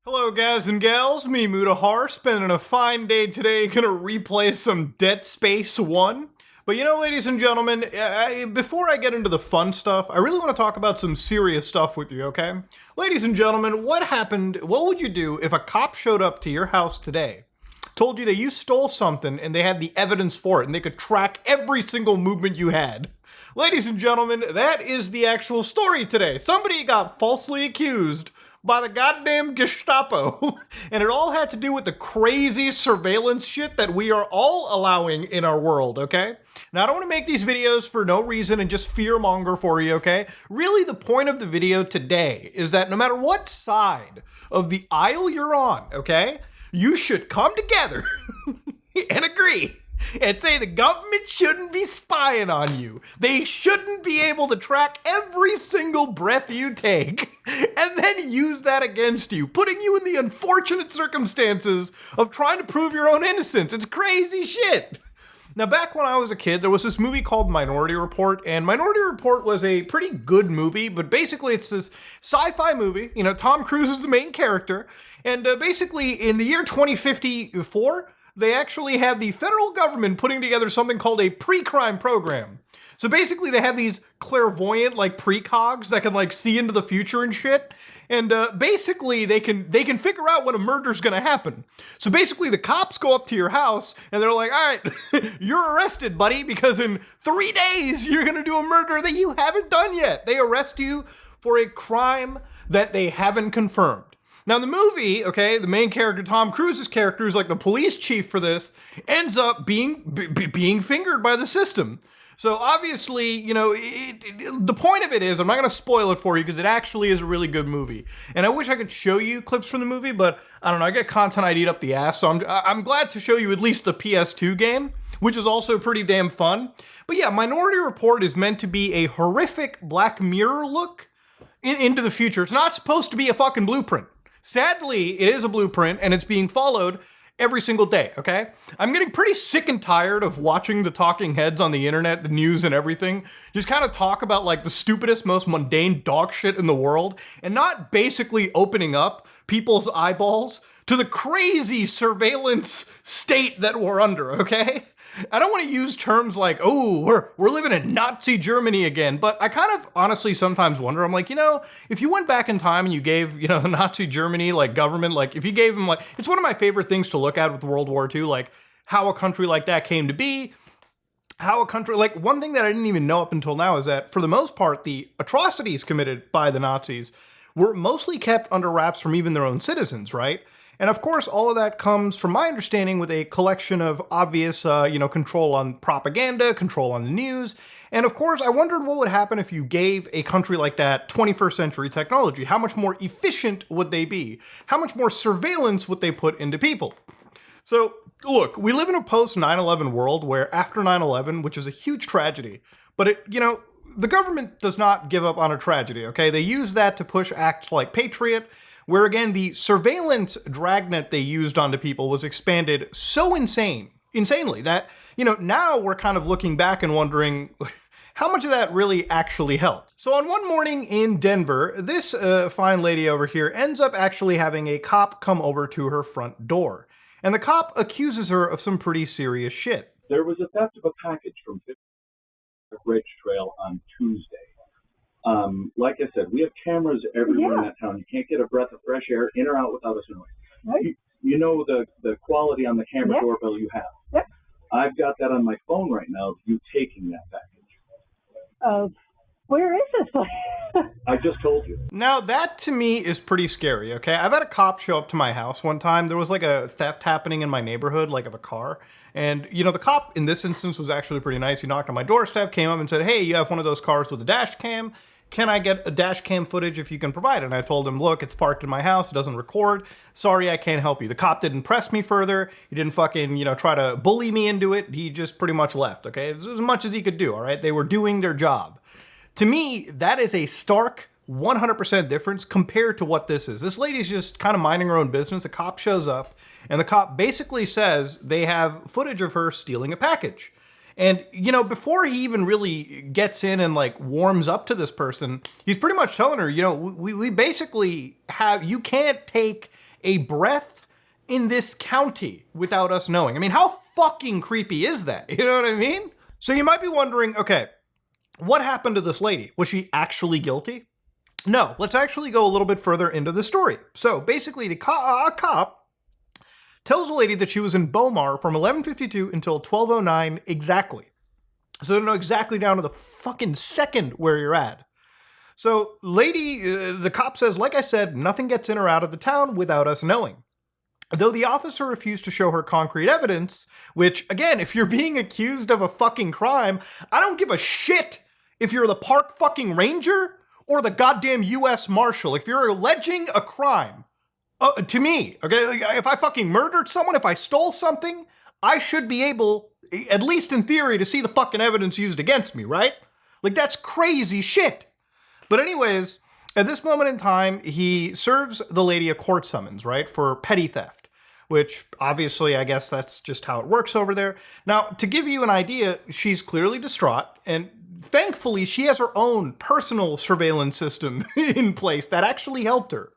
Hello guys and gals, me Mutahar, spending a fine day today, gonna replay some Dead Space 1. But you know, ladies and gentlemen, before I get into the fun stuff, I really want to talk about some serious stuff with you, okay? Ladies and gentlemen, what would you do if a cop showed up to your house today, told you that you stole something and they had the evidence for it and they could track every single movement you had? Ladies and gentlemen, that is the actual story today. Somebody got falsely accused by the goddamn Gestapo. And it all had to do with the crazy surveillance shit that we are all allowing in our world, okay? Now, I don't want to make these videos for no reason and just fearmonger for you, okay? Really, the point of the video today is that no matter what side of the aisle you're on, okay, you should come together and agree and say the government shouldn't be spying on you. They shouldn't be able to track every single breath you take and then use that against you, putting you in the unfortunate circumstances of trying to prove your own innocence. It's crazy shit. Now, back when I was a kid, there was this movie called Minority Report, and Minority Report was a pretty good movie, but basically it's this sci-fi movie. You know, Tom Cruise is the main character, and basically in the year 2054, they actually have the federal government putting together something called a pre-crime program. So basically they have these clairvoyant, like, precogs that can, like, see into the future and shit. And basically they can figure out when a murder's gonna happen. So basically the cops go up to your house and they're like, all right, you're arrested, buddy, because in 3 days you're gonna do a murder that you haven't done yet. They arrest you for a crime that they haven't confirmed. Now, in the movie, okay, the main character, Tom Cruise's character, who's like the police chief for this, ends up being fingered by the system. So obviously, you know, the point of it is, I'm not going to spoil it for you because it actually is a really good movie. And I wish I could show you clips from the movie, but I don't know, I get content I'd eat up the ass, so I'm glad to show you at least the PS2 game, which is also pretty damn fun. But yeah, Minority Report is meant to be a horrific Black Mirror look into the future. It's not supposed to be a fucking blueprint. Sadly, it is a blueprint, and it's being followed every single day, okay? I'm getting pretty sick and tired of watching the talking heads on the internet, the news and everything, just kind of talk about, like, the stupidest, most mundane dog shit in the world, and not basically opening up people's eyeballs to the crazy surveillance state that we're under, okay? I don't want to use terms like, oh, we're living in Nazi Germany again, but I kind of honestly sometimes wonder, I'm like, you know, if you went back in time and you gave, you know, Nazi Germany, like, government, like, if you gave them, like, it's one of my favorite things to look at with World War II, like, how a country like that came to be, how a country, like, one thing that I didn't even know up until now is that, for the most part, the atrocities committed by the Nazis were mostly kept under wraps from even their own citizens, right? And of course, all of that comes, from my understanding, with a collection of obvious, you know, control on propaganda, control on the news. And of course, I wondered what would happen if you gave a country like that 21st century technology. How much more efficient would they be? How much more surveillance would they put into people? So, look, we live in a post 9/11 world where after 9/11, which is a huge tragedy, but it, you know, the government does not give up on a tragedy, okay? They use that to push acts like Patriot, where again, the surveillance dragnet they used onto people was expanded so insanely that, you know, now we're kind of looking back and wondering how much of that really actually helped. So on one morning in Denver, this fine lady over here ends up actually having a cop come over to her front door. And the cop accuses her of some pretty serious shit. There was a theft of a package from Ridge Trail on Tuesday. Like I said, we have cameras everywhere in that town. You can't get a breath of fresh air in or out without a noise. Right. You know the quality on the camera doorbell you have. Yep. I've got that on my phone right now of you taking that package. Where is this place? I just told you. Now, that to me is pretty scary, okay? I've had a cop show up to my house one time. There was like a theft happening in my neighborhood, like of a car. And, you know, the cop in this instance was actually pretty nice. He knocked on my doorstep, came up and said, hey, you have one of those cars with a dash cam. Can I get a dash cam footage if you can provide it? And I told him, look, it's parked in my house. It doesn't record. Sorry, I can't help you. The cop didn't press me further. He didn't fucking, you know, try to bully me into it. He just pretty much left, okay? It was as much as he could do, all right? They were doing their job. To me, that is a stark 100% difference compared to what this is. This lady's just kind of minding her own business. The cop shows up, and the cop basically says they have footage of her stealing a package. And, you know, before he even really gets in and, like, warms up to this person, he's pretty much telling her, you know, we basically have, you can't take a breath in this county without us knowing. I mean, how fucking creepy is that? You know what I mean? So you might be wondering, okay, what happened to this lady? Was she actually guilty? No, let's actually go a little bit further into the story. So basically, a cop tells a lady that she was in Bomar from 11:52 until 12:09 exactly. So they know exactly down to the fucking second where you're at. So the cop says, like I said, nothing gets in or out of the town without us knowing. Though the officer refused to show her concrete evidence, which, again, if you're being accused of a fucking crime, I don't give a shit if you're the park fucking ranger or the goddamn U.S. Marshal. If you're alleging a crime, to me, okay, like, if I fucking murdered someone, if I stole something, I should be able, at least in theory, to see the fucking evidence used against me, right? Like, that's crazy shit. But anyways, at this moment in time, he serves the lady a court summons, right, for petty theft, which obviously I guess that's just how it works over there. Now, to give you an idea, she's clearly distraught, and thankfully she has her own personal surveillance system in place that actually helped her.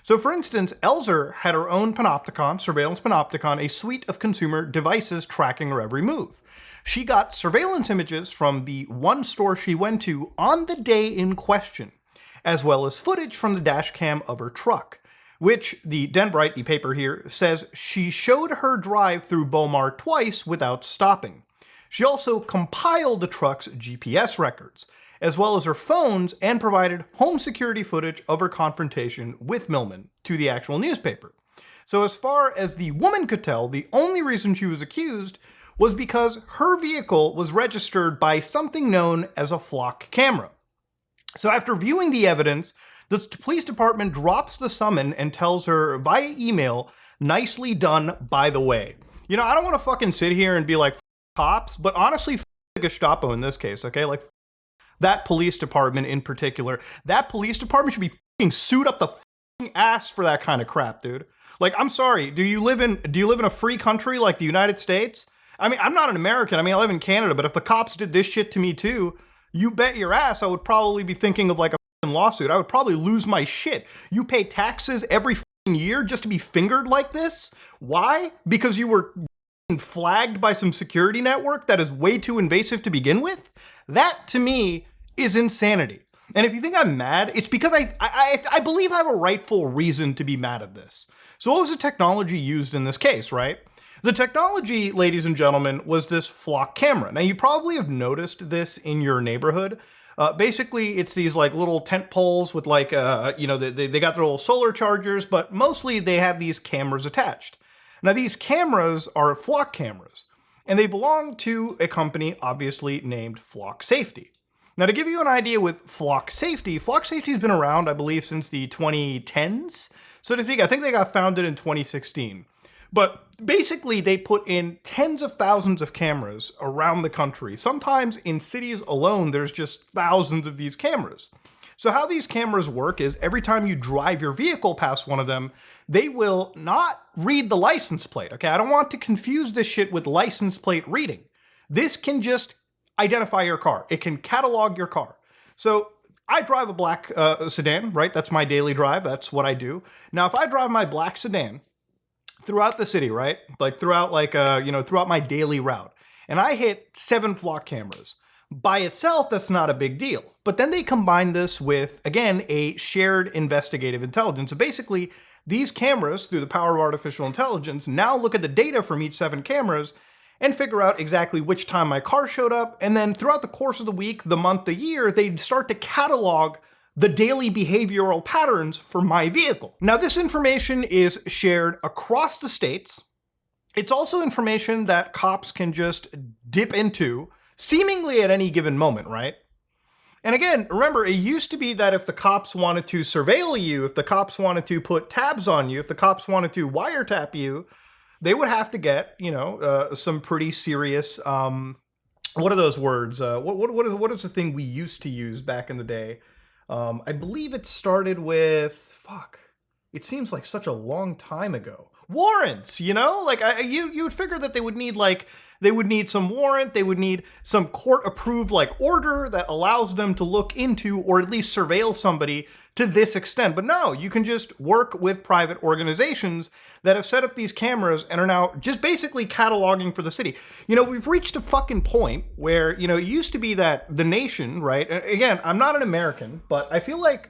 So for instance, Elzer had her own panopticon, surveillance panopticon, a suite of consumer devices tracking her every move. She got surveillance images from the one store she went to on the day in question, as well as footage from the dash cam of her truck, which the Denbrite, the paper here, says she showed her drive through Bomar twice without stopping. She also compiled the truck's GPS records, as well as her phones, and provided home security footage of her confrontation with Millman to the actual newspaper. So as far as the woman could tell, the only reason she was accused was because her vehicle was registered by something known as a flock camera. So after viewing the evidence, the police department drops the summon and tells her via email, "Nicely done, by the way." You know, I don't want to fucking sit here and be like, cops, but honestly, the Gestapo in this case, okay? Like, that police department in particular, that police department should be fucking sued up the fucking ass for that kind of crap, dude. Like, I'm sorry, do you live in a free country like the United States? I mean, I'm not an American. I mean, I live in Canada, but if the cops did this shit to me too, you bet your ass I would probably be thinking of like a fucking lawsuit. I would probably lose my shit. You pay taxes every fucking year just to be fingered like this? Why? Because you were flagged by some security network that is way too invasive to begin with? That, to me, is insanity. And if you think I'm mad, it's because I believe I have a rightful reason to be mad at this. So what was the technology used in this case, right? The technology, ladies and gentlemen, was this flock camera. Now, you probably have noticed this in your neighborhood. Basically, it's these like little tent poles with like, they got their little solar chargers, but mostly they have these cameras attached. Now, these cameras are flock cameras, and they belong to a company obviously named Flock Safety. Now, to give you an idea with Flock Safety's been around, I believe, since the 2010s, so to speak. I think they got founded in 2016. But basically, they put in tens of thousands of cameras around the country. Sometimes in cities alone, there's just thousands of these cameras. So how these cameras work is every time you drive your vehicle past one of them, they will not read the license plate, okay? I don't want to confuse this shit with license plate reading. This can just identify your car. It can catalog your car. So I drive a black sedan, right? That's my daily drive. That's what I do. Now, if I drive my black sedan throughout the city, right? Like throughout my daily route, and I hit 7 flock cameras. By itself, that's not a big deal. But then they combine this with, again, a shared investigative intelligence. So basically, these cameras, through the power of artificial intelligence, now look at the data from each 7 cameras and figure out exactly which time my car showed up. And then throughout the course of the week, the month, the year, they start to catalog the daily behavioral patterns for my vehicle. Now, this information is shared across the states. It's also information that cops can just dip into seemingly at any given moment, right? And again, remember, it used to be that if the cops wanted to surveil you, if the cops wanted to put tabs on you, if the cops wanted to wiretap you, they would have to get, some pretty serious, what are those words? What is the thing we used to use back in the day? I believe it started with, it seems like such a long time ago. Warrants, you know? Like, you would figure that they would need, like, they would need some warrant, they would need some court-approved, like, order that allows them to look into or at least surveil somebody to this extent. But no, you can just work with private organizations that have set up these cameras and are now just basically cataloging for the city. You know, we've reached a fucking point where, you know, it used to be that the nation, right? Again, I'm not an American, but I feel like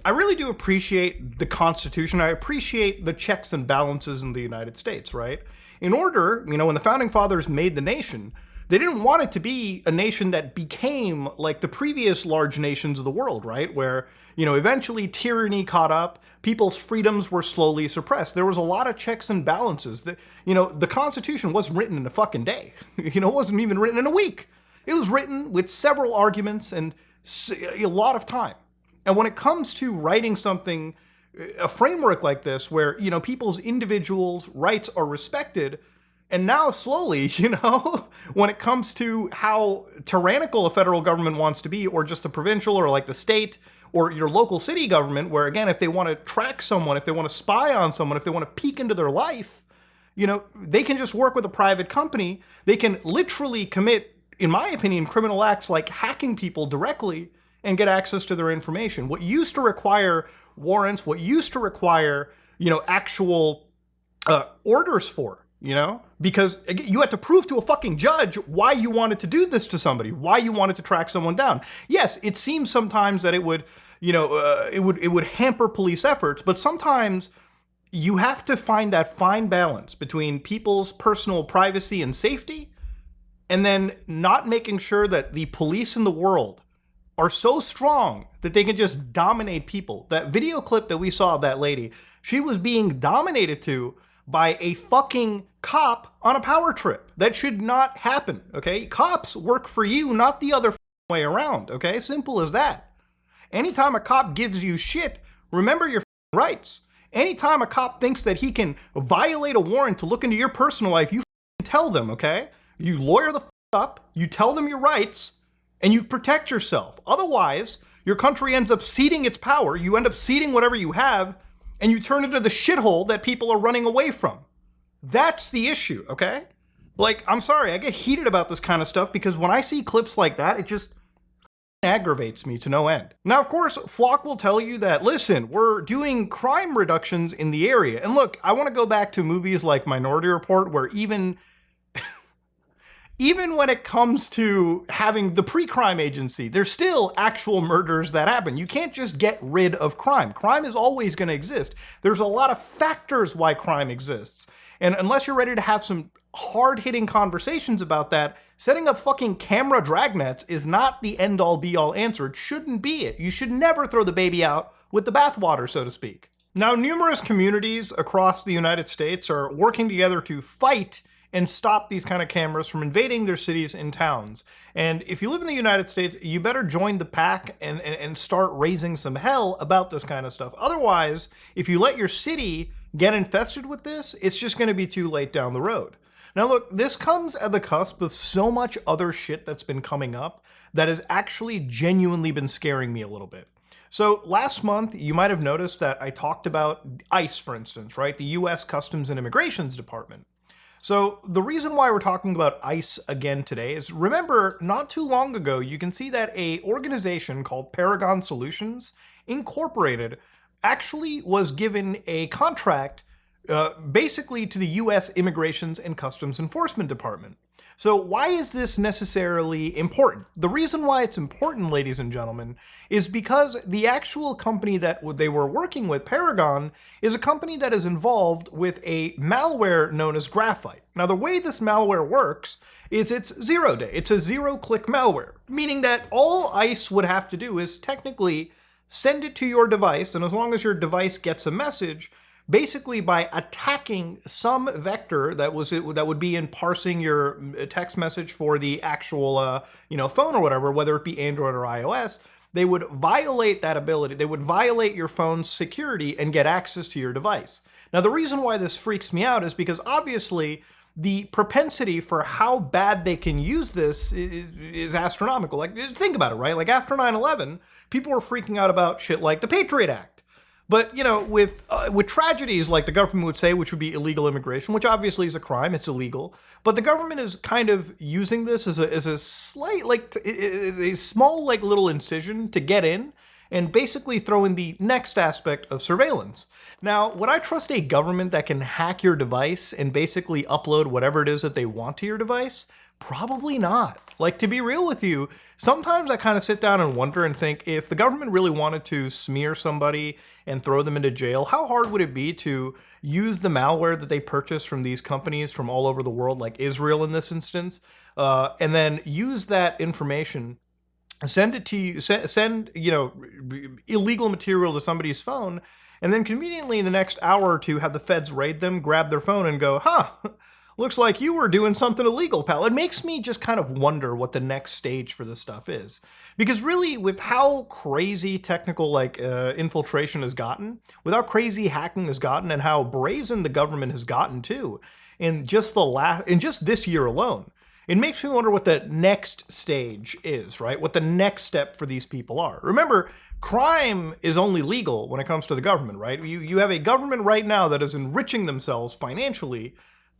I really do appreciate the Constitution. I appreciate the checks and balances in the United States, right? In order, you know, when the Founding Fathers made the nation, they didn't want it to be a nation that became like the previous large nations of the world, right? Where, you know, eventually tyranny caught up, people's freedoms were slowly suppressed. There was a lot of checks and balances. That, you know, the Constitution wasn't written in a fucking day. You know, it wasn't even written in a week. It was written with several arguments and a lot of time. And when it comes to writing something, a framework like this, where, you know, people's individuals' rights are respected, and now slowly, you know, when it comes to how tyrannical a federal government wants to be, or just a provincial, or like the state, or your local city government, where again, if they want to track someone, if they want to spy on someone, if they want to peek into their life, you know, they can just work with a private company. They can literally commit, in my opinion, criminal acts like hacking people directly and get access to their information. What used to require warrants, what used to require, you know, actual orders for, you know, because you had to prove to a fucking judge why you wanted to do this to somebody, why you wanted to track someone down. Yes, it seems sometimes that it would, you know, it would hamper police efforts, but sometimes you have to find that fine balance between people's personal privacy and safety, and then not making sure that the police in the world are so strong that they can just dominate people. That video clip that we saw of that lady, she was being dominated to by a fucking cop on a power trip. That should not happen, okay? Cops work for you, not the other way around, okay? Simple as that. Anytime a cop gives you shit, remember your rights. Anytime a cop thinks that he can violate a warrant to look into your personal life, you tell them, okay? You lawyer the up, you tell them your rights, and you protect yourself. Otherwise, your country ends up ceding its power, you end up ceding whatever you have, and you turn into the shithole that people are running away from. That's the issue, okay? Like, I'm sorry, I get heated about this kind of stuff because when I see clips like that, it just aggravates me to no end. Now, of course, Flock will tell you that, listen, we're doing crime reductions in the area. And look, I want to go back to movies like Minority Report, where even when it comes to having the pre-crime agency, there's still actual murders that happen. You can't just get rid of crime. Crime is always going to exist. There's a lot of factors why crime exists. And unless you're ready to have some hard-hitting conversations about that, setting up fucking camera dragnets is not the end-all be-all answer. It shouldn't be it. You should never throw the baby out with the bathwater, so to speak. Now, numerous communities across the United States are working together to fight and stop these kind of cameras from invading their cities and towns. And if you live in the United States, you better join the pack and start raising some hell about this kind of stuff. Otherwise, if you let your city get infested with this, it's just going to be too late down the road. Now look, this comes at the cusp of so much other shit that's been coming up that has actually genuinely been scaring me a little bit. So last month, you might have noticed that I talked about ICE, for instance, right? The U.S. Customs and Immigrations Department. So the reason why we're talking about ICE again today is, remember, not too long ago, you can see that a organization called Paragon Solutions Incorporated actually was given a contract basically to the U.S. Immigrations and Customs Enforcement Department. So why is this necessarily important? The reason why it's important, ladies and gentlemen, is because the actual company that they were working with, Paragon, is a company that is involved with a malware known as graphite. Now, the way this malware works is it's zero-day. It's a zero-click malware, meaning that all ICE would have to do is technically send it to your device, and as long as your device gets a message, basically by attacking some vector that would be in parsing your text message for the actual phone or whatever, whether it be Android or iOS, they would violate that ability. They would violate your phone's security and get access to your device. Now, the reason why this freaks me out is because obviously the propensity for how bad they can use this is astronomical. Like, think about it, right? Like after 9/11, people were freaking out about shit like the Patriot Act. But, you know, with tragedies like the government would say, which would be illegal immigration, which obviously is a crime, it's illegal. But the government is kind of using this as a slight, like, a small, like, little incision to get in and basically throw in the next aspect of surveillance. Now, would I trust a government that can hack your device and basically upload whatever it is that they want to your device? Probably not. Like, to be real with you, sometimes I kind of sit down and wonder and think, if the government really wanted to smear somebody and throw them into jail, how hard would it be to use the malware that they purchase from these companies from all over the world, like Israel in this instance, and then use that information, send it to you, send, you know, illegal material to somebody's phone, and then conveniently in the next hour or two have the feds raid them, grab their phone, and go, huh, looks like you were doing something illegal, pal. It makes me just kind of wonder what the next stage for this stuff is. Because really, with how crazy technical, like, infiltration has gotten, with how crazy hacking has gotten, and how brazen the government has gotten too, in just this year alone, it makes me wonder what the next stage is, right? What the next step for these people are. Remember, crime is only legal when it comes to the government, right? You have a government right now that is enriching themselves financially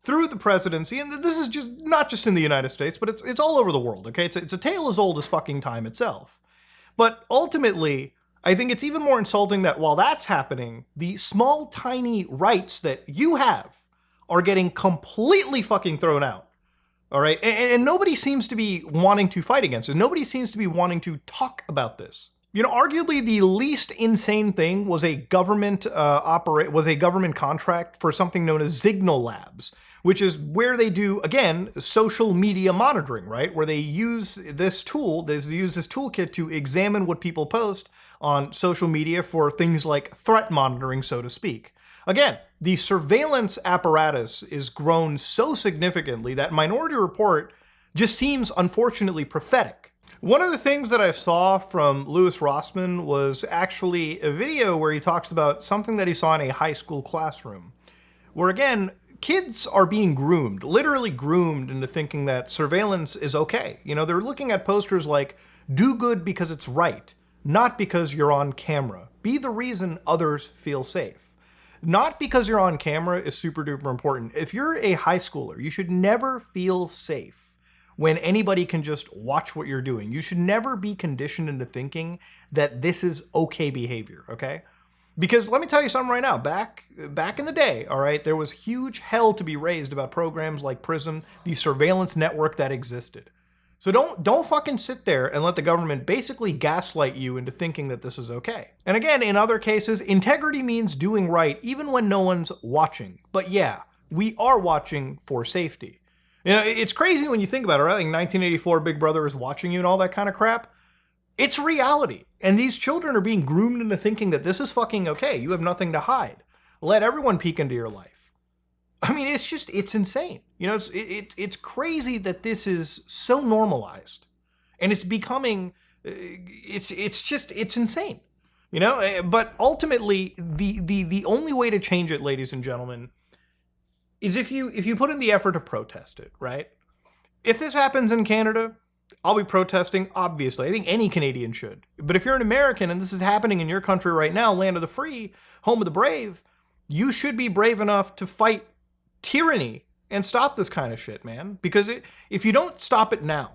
through the presidency, and this is just not just in the United States, but it's all over the world, okay? It's a tale as old as fucking time itself. But ultimately, I think it's even more insulting that while that's happening, the small, tiny rights that you have are getting completely fucking thrown out. All right, and nobody seems to be wanting to fight against it. Nobody seems to be wanting to talk about this. You know, arguably the least insane thing was a government contract for something known as Signal Labs, which is where they do, again, social media monitoring, right? Where they use this tool, they use this toolkit to examine what people post on social media for things like threat monitoring, so to speak. Again, the surveillance apparatus is grown so significantly that Minority Report just seems unfortunately prophetic. One of the things that I saw from Louis Rossmann was actually a video where he talks about something that he saw in a high school classroom, where again, kids are being groomed, literally groomed into thinking that surveillance is okay. You know, they're looking at posters like, do good because it's right, not because you're on camera. Be the reason others feel safe. Not because you're on camera is super duper important. If you're a high schooler, you should never feel safe when anybody can just watch what you're doing. You should never be conditioned into thinking that this is okay behavior, okay? Because let me tell you something right now, back in the day, all right, there was huge hell to be raised about programs like PRISM, the surveillance network that existed. So don't fucking sit there and let the government basically gaslight you into thinking that this is okay. And again, in other cases, integrity means doing right even when no one's watching. But yeah, we are watching for safety. You know, it's crazy when you think about it, right? Like 1984, Big Brother is watching you and all that kind of crap. It's reality. And these children are being groomed into thinking that this is fucking okay. You have nothing to hide. Let everyone peek into your life. I mean, it's insane. You know, it's crazy that this is so normalized, and it's becoming, it's insane. You know, but ultimately, the only way to change it, ladies and gentlemen, is if you put in the effort to protest it, right? If this happens in Canada, I'll be protesting, obviously. I think any Canadian should. But if you're an American and this is happening in your country right now, land of the free, home of the brave, you should be brave enough to fight tyranny and stop this kind of shit, man. Because if you don't stop it now,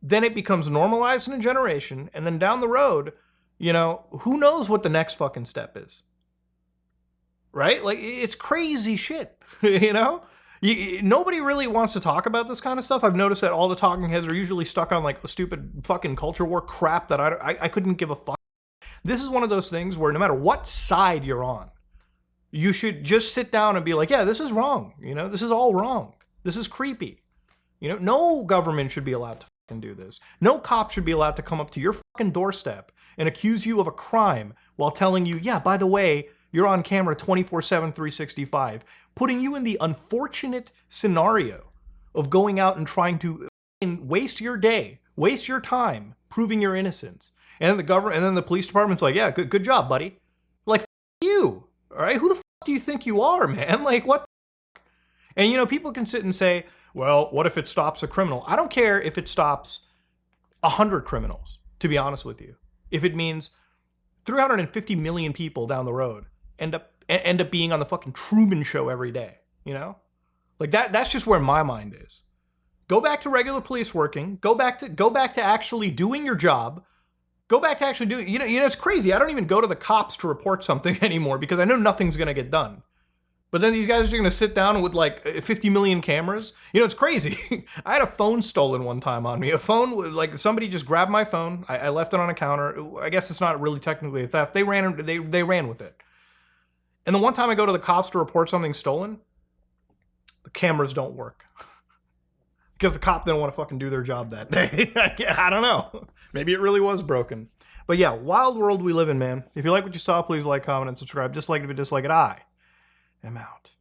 then it becomes normalized in a generation, and then down the road, you know, who knows what the next fucking step is. Right? Like, it's crazy shit, you know? Nobody really wants to talk about this kind of stuff. I've noticed that all the talking heads are usually stuck on, like, stupid fucking culture war crap that I couldn't give a fuck. This is one of those things where no matter what side you're on, you should just sit down and be like, yeah, this is wrong. You know, this is all wrong. This is creepy. You know, no government should be allowed to fucking do this. No cop should be allowed to come up to your fucking doorstep and accuse you of a crime while telling you, yeah, by the way, you're on camera 24/7, 365, putting you in the unfortunate scenario of going out and trying to waste your day, waste your time, proving your innocence. And then the government, and then the police department's like, yeah, good job, buddy. Like, f you. All right, who the fuck do you think you are, man? Like, what the fuck? And, you know, people can sit and say, well, what if it stops a criminal? I don't care if it stops 100 criminals, to be honest with you. If it means 350 million people down the road end up being on the fucking Truman Show every day, you know? Like that's just where my mind is. Go back to regular police working, go back to actually doing your job. Go back to actually doing, you know, it's crazy. I don't even go to the cops to report something anymore because I know nothing's going to get done. But then these guys are going to sit down with like 50 million cameras. You know, it's crazy. I had a phone stolen one time on me. A phone, like somebody just grabbed my phone. I left it on a counter. I guess it's not really technically a theft. They ran with it. And the one time I go to the cops to report something stolen, the cameras don't work. Because the cop didn't want to fucking do their job that day. I don't know. Maybe it really was broken. But yeah, wild world we live in, man. If you like what you saw, please like, comment, and subscribe. Dislike it if you dislike it. I am out.